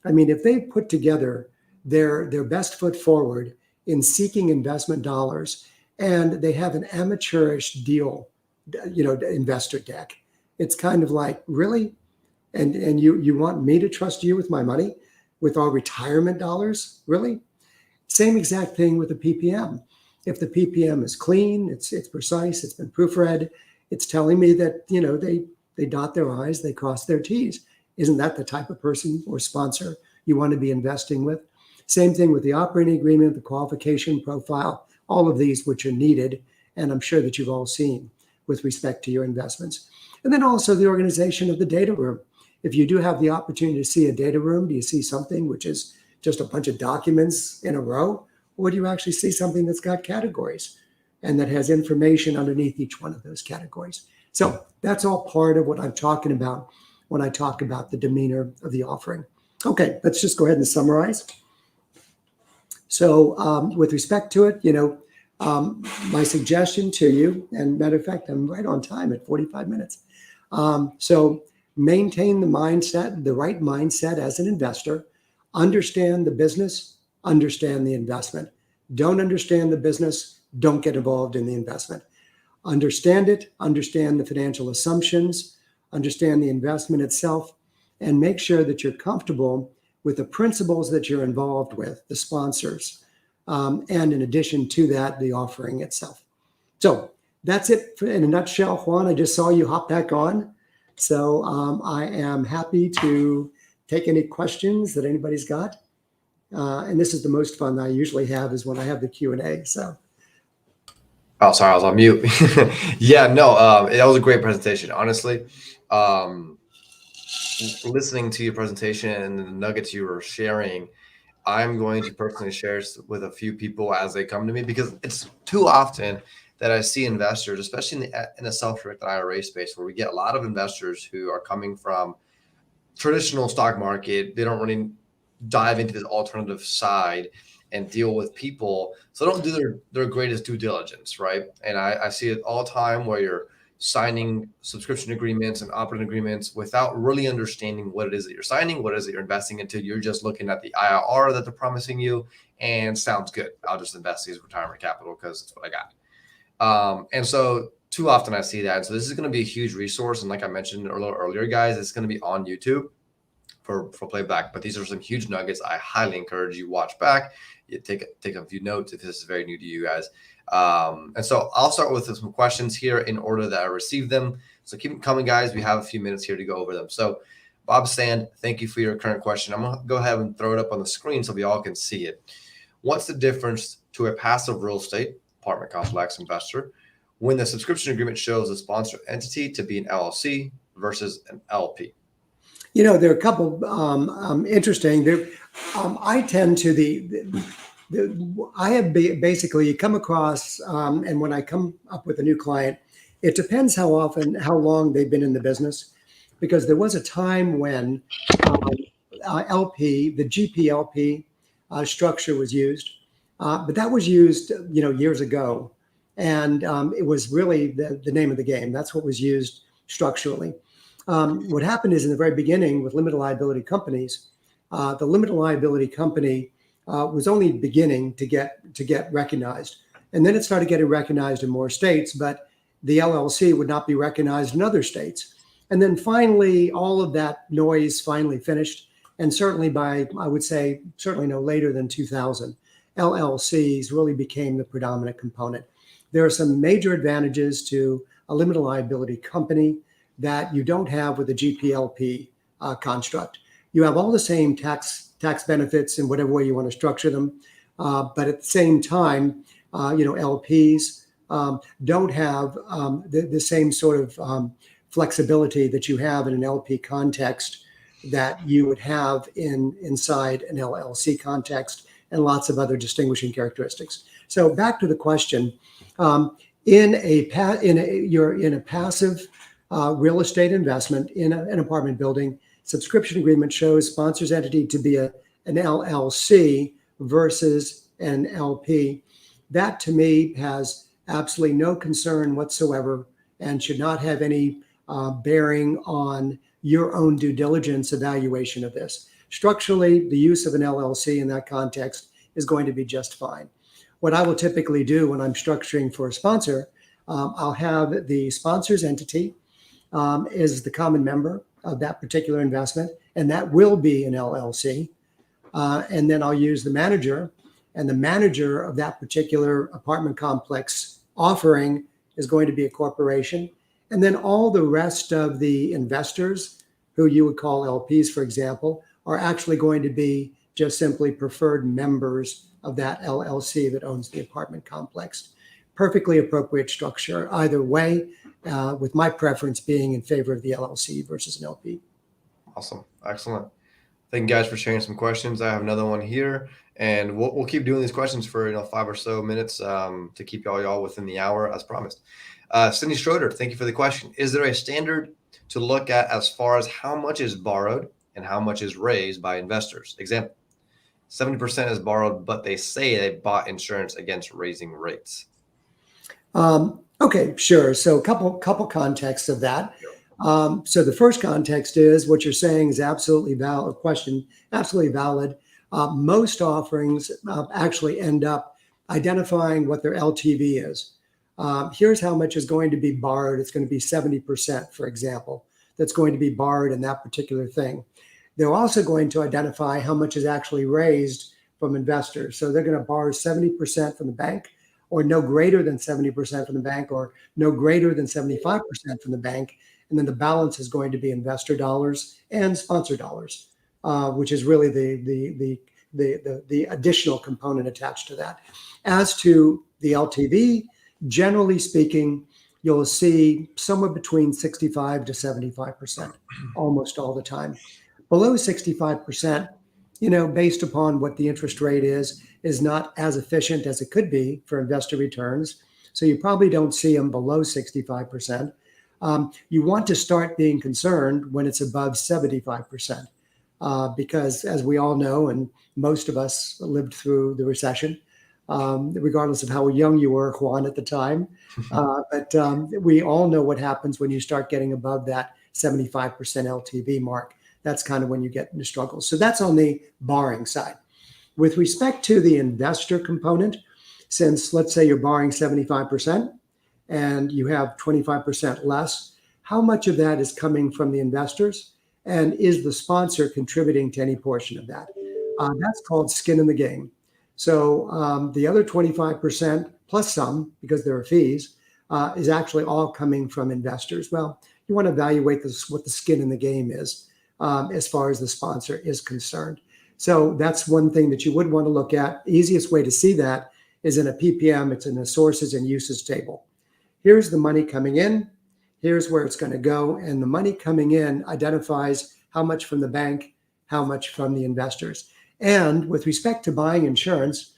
I mean, if they put together their best foot forward in seeking investment dollars, and they have an amateurish deal, investor deck, it's kind of like, really? And you want me to trust you with my money, with our retirement dollars? Really? Same exact thing with the PPM. If the PPM is clean, it's precise, it's been proofread, it's telling me that, they dot their I's, they cross their T's. Isn't that the type of person or sponsor you want to be investing with? Same thing with the operating agreement, the qualification profile, all of these which are needed, and I'm sure that you've all seen with respect to your investments. And then also the organization of the data room. If you do have the opportunity to see a data room, do you see something which is just a bunch of documents in a row? Or do you actually see something that's got categories and that has information underneath each one of those categories? So that's all part of what I'm talking about when I talk about the demeanor of the offering. Okay, let's just go ahead and summarize. So with respect to it, my suggestion to you, and matter of fact, I'm right on time at 45 minutes. So maintain the mindset, the right mindset as an investor, understand the business, understand the investment. don't understand the business, don't get involved in the investment. Understand it, understand the financial assumptions, understand the investment itself, and make sure that you're comfortable with the principles that you're involved with, the sponsors, and in addition to that, the offering itself. So that's it in a nutshell. Juan, I just saw you hop back on. So I am happy to take any questions that anybody's got. And this is the most fun I usually have is when I have the Q&A. So. Oh, sorry, I was on mute. Yeah, no, that was a great presentation. Honestly, listening to your presentation and the nuggets you were sharing, I'm going to personally share with a few people as they come to me, because it's too often that I see investors, especially in the self-directed IRA space, where we get a lot of investors who are coming from traditional stock market. They don't really dive into this alternative side and deal with people, so they don't do their greatest due diligence, right? And I see it all the time where you're signing subscription agreements and operating agreements without really understanding what it is that you're signing, what it is that you're investing into. You're just looking at the IRR that they're promising you, and sounds good, I'll just invest these retirement capital because it's what I got. And so too often I see that. And so this is going to be a huge resource. And like I mentioned a little earlier, guys, it's going to be on YouTube for playback. But these are some huge nuggets. I highly encourage you watch back. You take a few notes if this is very new to you guys. And so I'll start with some questions here in order that I received them. So keep them coming, guys. We have a few minutes here to go over them. So Bob Sand, thank you for your current question. I'm going to go ahead and throw it up on the screen so we all can see it. What's the difference to a passive real estate apartment complex investor when the subscription agreement shows the sponsor entity to be an LLC versus an LP? You know, there are a couple interesting. I tend to I have basically you come across, and when I come up with a new client, it depends how long they've been in the business, because there was a time when LP, the GPLP structure was used, but that was used, years ago, and it was really the name of the game. That's what was used structurally. What happened is in the very beginning with limited liability companies, the limited liability company was only beginning to get recognized. And then it started getting recognized in more states, but the LLC would not be recognized in other states. And then finally, all of that noise finally finished. And certainly I would say, certainly no later than 2000, LLCs really became the predominant component. There are some major advantages to a limited liability company that you don't have with the GPLP construct. You have all the same tax benefits in whatever way you want to structure them, but at the same time, LPs don't have the same sort of flexibility that you have in an LP context that you would have inside an LLC context, and lots of other distinguishing characteristics. So back to the question, you're in a passive real estate investment in an apartment building. Subscription agreement shows sponsor's entity to be an LLC versus an LP. That to me has absolutely no concern whatsoever and should not have any bearing on your own due diligence evaluation of this. Structurally, the use of an LLC in that context is going to be just fine. What I will typically do when I'm structuring for a sponsor, I'll have the sponsor's entity is the common member of that particular investment, and that will be an LLC. And then I'll use the manager, and the manager of that particular apartment complex offering is going to be a corporation. And then all the rest of the investors, who you would call LPs, for example, are actually going to be just simply preferred members of that LLC that owns the apartment complex. Perfectly appropriate structure either way, with my preference being in favor of the LLC versus an LP. Awesome. Excellent. Thank you guys for sharing some questions. I have another one here, and we'll keep doing these questions for 5 or so minutes to keep y'all within the hour as promised. Cindy Schroeder, thank you for the question. Is there a standard to look at as far as how much is borrowed and how much is raised by investors? Example, 70% is borrowed, but they say they bought insurance against raising rates. Okay, sure. So a couple contexts of that. So the first context is what you're saying is absolutely valid. Question, absolutely valid. Most offerings actually end up identifying what their LTV is. Here's how much is going to be borrowed. It's going to be 70%, for example, that's going to be borrowed in that particular thing. They're also going to identify how much is actually raised from investors. So they're going to borrow 70% from the bank, or no greater than 70% from the bank, or no greater than 75% from the bank. And then the balance is going to be investor dollars and sponsor dollars, which is really the additional component attached to that. As to the LTV, generally speaking, you'll see somewhere between 65 to 75%, almost all the time. Below 65%, based upon what the interest rate is not as efficient as it could be for investor returns. So you probably don't see them below 65%. You want to start being concerned when it's above 75%, because as we all know, and most of us lived through the recession, regardless of how young you were, Juan, at the time. But we all know what happens when you start getting above that 75% LTV mark. That's kind of when you get into struggles. So that's on the borrowing side. With respect to the investor component, since let's say you're borrowing 75% and you have 25% less, how much of that is coming from the investors? And is the sponsor contributing to any portion of that? That's called skin in the game. So the other 25% plus some, because there are fees, is actually all coming from investors. Well, you want to evaluate what the skin in the game is as far as the sponsor is concerned. So that's one thing that you would want to look at. The easiest way to see that is in a PPM. It's in the sources and uses table. Here's the money coming in. Here's where it's going to go. And the money coming in identifies how much from the bank, how much from the investors. And with respect to buying insurance,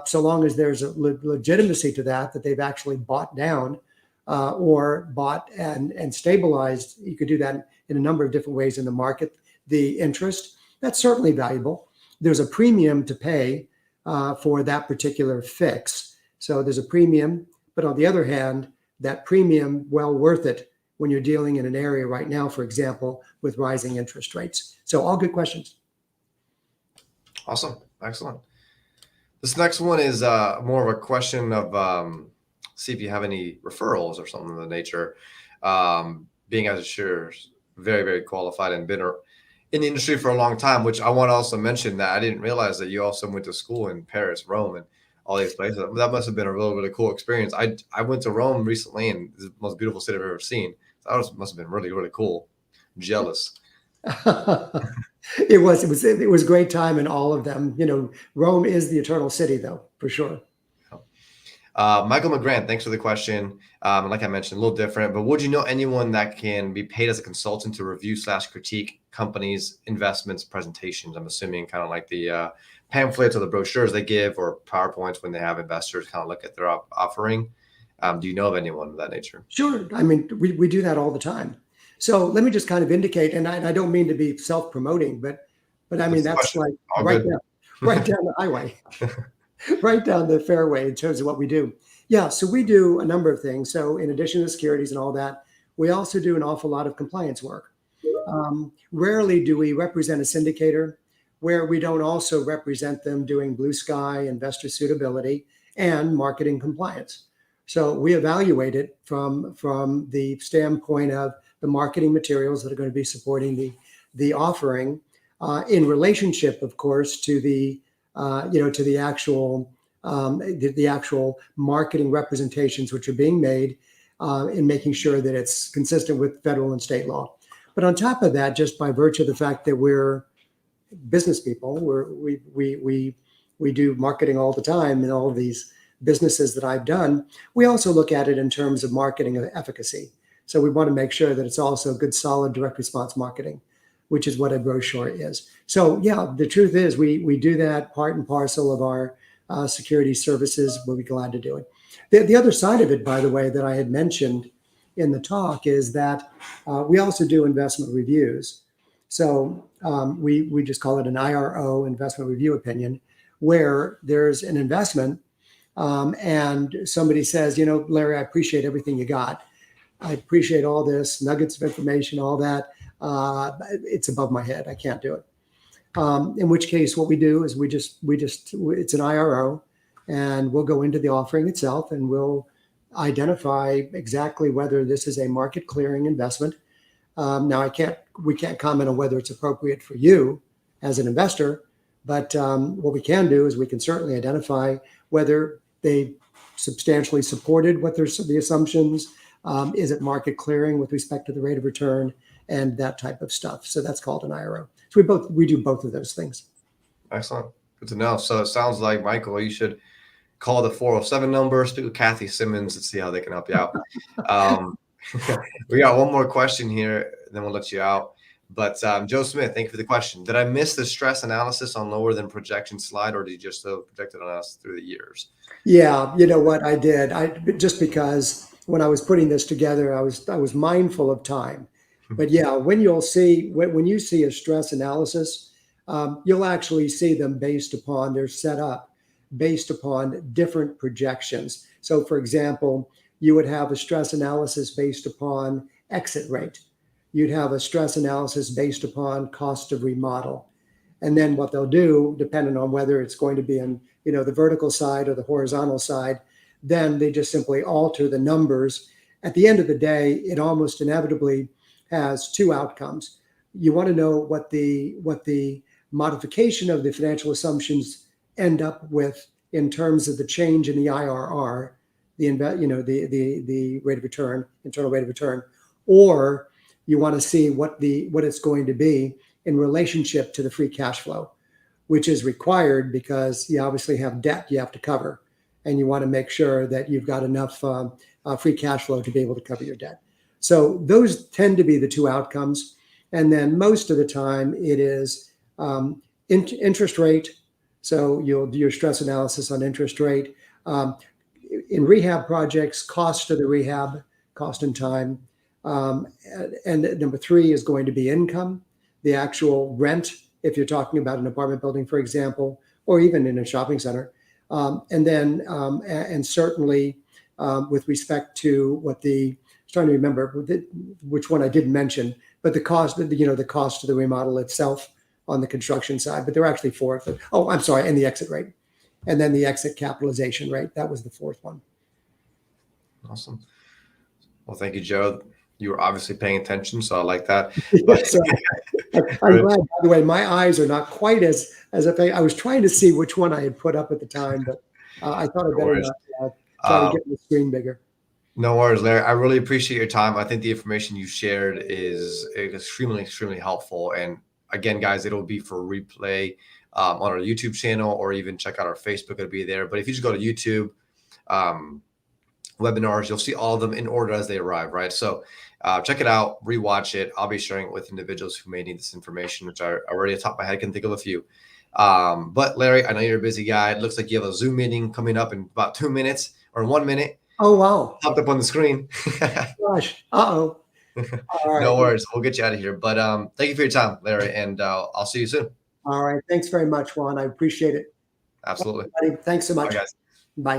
so long as there's a legitimacy to that they've actually bought down or bought and stabilized, you could do that in a number of different ways in the market. The interest, that's certainly valuable. There's a premium to pay for that particular fix. So there's a premium, but on the other hand, that premium, well worth it when you're dealing in an area right now, for example, with rising interest rates. So all good questions. Awesome. Excellent. This next one is more of a question of see if you have any referrals or something of the nature. Being as you're very, very qualified and been in the industry for a long time, which I want to also mention that I didn't realize that you also went to school in Paris, Rome, and all these places. That must have been a really, really cool experience. I went to Rome recently, and it's the most beautiful city I've ever seen. So that must have been really, really cool. I'm jealous. It was a great time in all of them. Rome is the eternal city, though, for sure. Michael McGrant, thanks for the question. Like I mentioned, a little different, but would you know anyone that can be paid as a consultant to review/critique companies' investments presentations? I'm assuming kind of like the pamphlets or the brochures they give, or PowerPoints when they have investors kind of look at their offering. Do you know of anyone of that nature? Sure. I mean, we do that all the time. So let me just kind of indicate, and I don't mean to be self-promoting, but I mean, that's like right down the highway, right down the fairway in terms of what we do. Yeah, so we do a number of things. So in addition to securities and all that, we also do an awful lot of compliance work. Rarely do we represent a syndicator where we don't also represent them doing blue sky, investor suitability, and marketing compliance. So we evaluate it from the standpoint of the marketing materials that are going to be supporting the offering, in relationship, of course, to the actual marketing representations which are being made, in making sure that it's consistent with federal and state law. But on top of that, just by virtue of the fact that we're business people, we do marketing all the time in all of these businesses that I've done. We also look at it in terms of marketing efficacy. So we want to make sure that it's also good, solid direct response marketing, which is what a brochure is. So yeah, the truth is we do that part and parcel of our security services. We'll be glad to do it. The other side of it, by the way, that I had mentioned in the talk is that we also do investment reviews. So we just call it an IRO, investment review opinion, where there's an investment and somebody says, Larry, I appreciate everything you got. I appreciate all this nuggets of information, all that. It's above my head. I can't do it. In which case, what we do is we just it's an IRO, and we'll go into the offering itself and we'll identify exactly whether this is a market clearing investment. Now, we can't comment on whether it's appropriate for you as an investor, but what we can do is we can certainly identify whether they substantially supported what the assumptions. Is it market clearing with respect to the rate of return and that type of stuff? So that's called an IRO. So we do both of those things. Excellent. Good to know. So it sounds like, Michael, you should call the 407 number, speak with Kathy Simmons and see how they can help you out. We got one more question here, then we'll let you out. But Joe Smith, thank you for the question. Did I miss the stress analysis on lower than projection slide, or did you just project it on us through the years? Yeah, you know what I did? Just because when I was putting this together, I was mindful of time. But yeah, when you see a stress analysis, you'll actually see them they're set up based upon different projections. So for example, you would have a stress analysis based upon exit rate. You'd have a stress analysis based upon cost of remodel. And then what they'll do, depending on whether it's going to be in, the vertical side or the horizontal side, then they just simply alter the numbers. At the end of the day, it almost inevitably has two outcomes. You want to know what the modification of the financial assumptions end up with in terms of the change in the IRR, the rate of return, internal rate of return, or you want to see what it's going to be in relationship to the free cash flow, which is required because you obviously have debt you have to cover, and you want to make sure that you've got enough free cash flow to be able to cover your debt. So those tend to be the two outcomes. And then most of the time it is interest rate. So you'll do your stress analysis on interest rate. In rehab projects, cost of the rehab, cost and time. And number three is going to be income, the actual rent, if you're talking about an apartment building, for example, or even in a shopping center. And certainly with respect to what I was trying to remember which one I didn't mention, but the cost, the cost of the remodel itself on the construction side, but there are actually four. Oh, I'm sorry. And the exit rate, and then the exit capitalization rate. That was the fourth one. Awesome. Well, thank you, Joe. You were obviously paying attention, so I like that. Yes, I'm glad. By the way, my eyes are not quite as if I was trying to see which one I had put up at the time, but I thought I'd better not try to get the screen bigger. No worries, Larry. I really appreciate your time. I think the information you shared is extremely, extremely helpful. And again, guys, it'll be for replay on our YouTube channel, or even check out our Facebook. It'll be there. But if you just go to YouTube webinars, you'll see all of them in order as they arrive, right? So check it out, rewatch it. I'll be sharing it with individuals who may need this information, which I already at the top of my head can think of a few. But Larry, I know you're a busy guy. It looks like you have a Zoom meeting coming up in about 2 minutes or 1 minute. Oh, wow. Popped up on the screen. Gosh. Uh-oh. All right. No worries. We'll get you out of here. But thank you for your time, Larry, and I'll see you soon. All right. Thanks very much, Juan. I appreciate it. Absolutely. Everybody, thanks so much. Bye, guys. Bye.